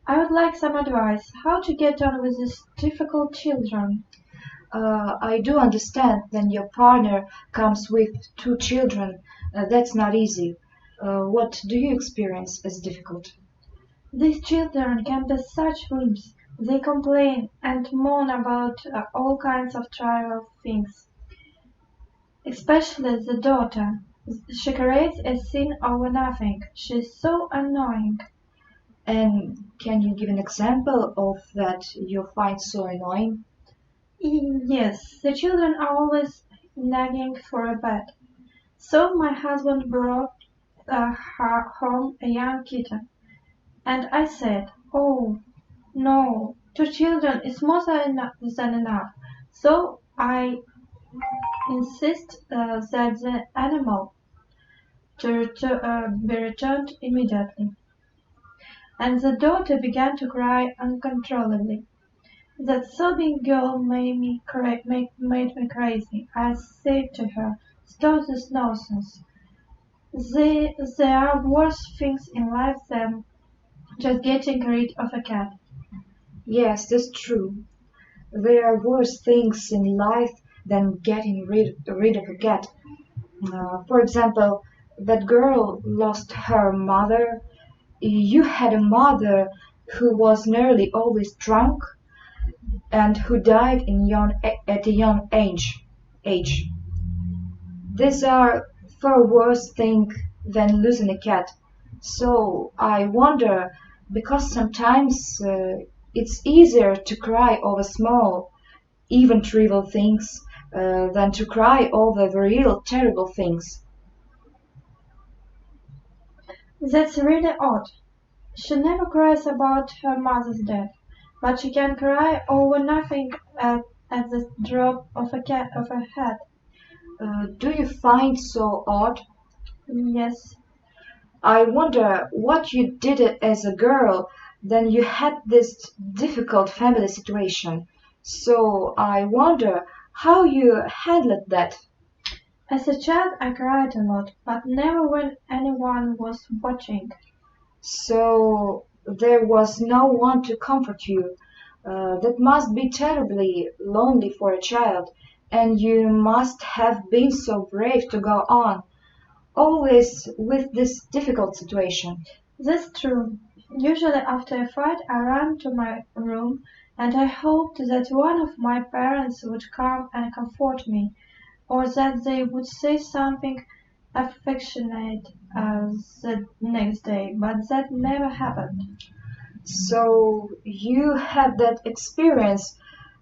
I would like some advice how to get on with these difficult children. I do understand when your partner comes with two children, that's not easy. What do you experience as difficult? These children can be such wimps. They complain and moan about all kinds of trivial things, especially the daughter. She creates a scene over nothing. She's so annoying. And can you give an example of that you find so annoying? Yes, the children are always nagging for a bed. So my husband brought home a young kitten, and I said, "Oh, no, two children is more than enough." So I insist that the animal to be returned immediately, and the daughter began to cry uncontrollably. That sobbing girl made me crazy. I said to her, "Stop this nonsense. There are worse things in life than just getting rid of a cat." Yes, that's true. There are worse things in life than getting rid of a cat. For example, that girl lost her mother. You had a mother who was nearly always drunk and who died at a young age. These are far worse things than losing a cat. So I wonder, because sometimes it's easier to cry over small, even trivial things than to cry over the real terrible things. That's really odd. She never cries about her mother's death, but she can cry over nothing at the drop of a hat. Do you find so odd? Yes, I wonder what you did as a girl. Then you had this difficult family situation. So I wonder how you handled that. as a child I cried a lot, but never when anyone was watching. So there was no one to comfort you. That must be terribly lonely for a child, and you must have been so brave to go on, always with this difficult situation. That's true. Usually after a fight I ran to my room and I hoped that one of my parents would come and comfort me, or that they would say something affectionate the next day, but that never happened. So you had that experience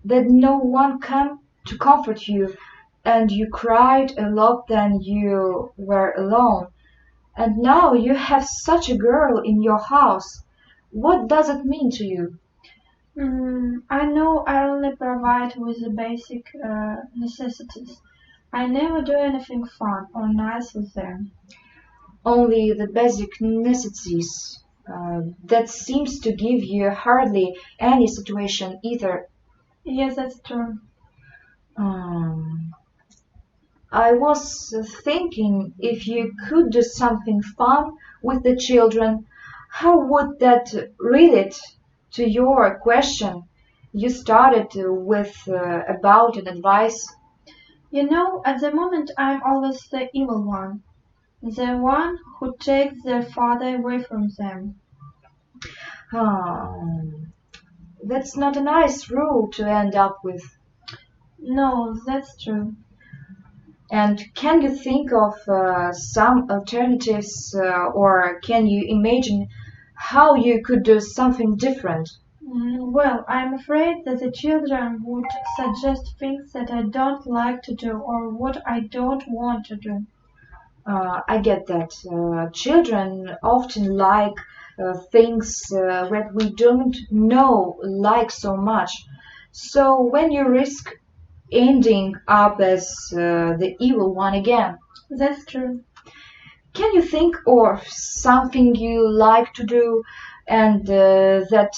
that no one came to comfort you, and you cried a lot then you were alone. And now you have such a girl in your house. What does it mean to you? I know I only provide with the basic necessities. I never do anything fun or nice with them. Only the basic necessities. That seems to give you hardly any situation either. Yes, that's true. Um, I was thinking if you could do something fun with the children, how would that relate to your question you started with about an advice? At the moment I'm always the evil one, the one who takes their father away from them. Um, that's not a nice rule to end up with. No, that's true. And can you think of some alternatives, or can you imagine how you could do something different? Well, I'm afraid that the children would suggest things that I don't like to do or what I don't want to do. I get that. Children often like things that we don't know like so much. So when you risk ending up as the evil one again, That's true. can you think of something you like to do and that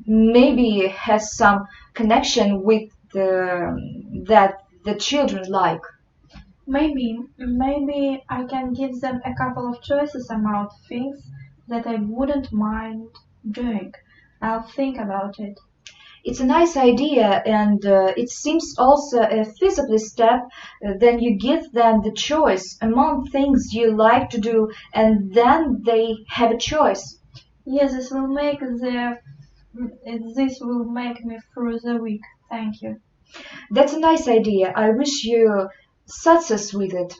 maybe has some connection with that the children like? Maybe I can give them a couple of choices about things that I wouldn't mind doing. I'll think about it. It's a nice idea, and it seems also a feasible step. Then you give them the choice among things you like to do, and then they have a choice. Yes, this will make me through the week. Thank you. That's a nice idea. I wish you success with it.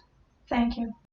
Thank you.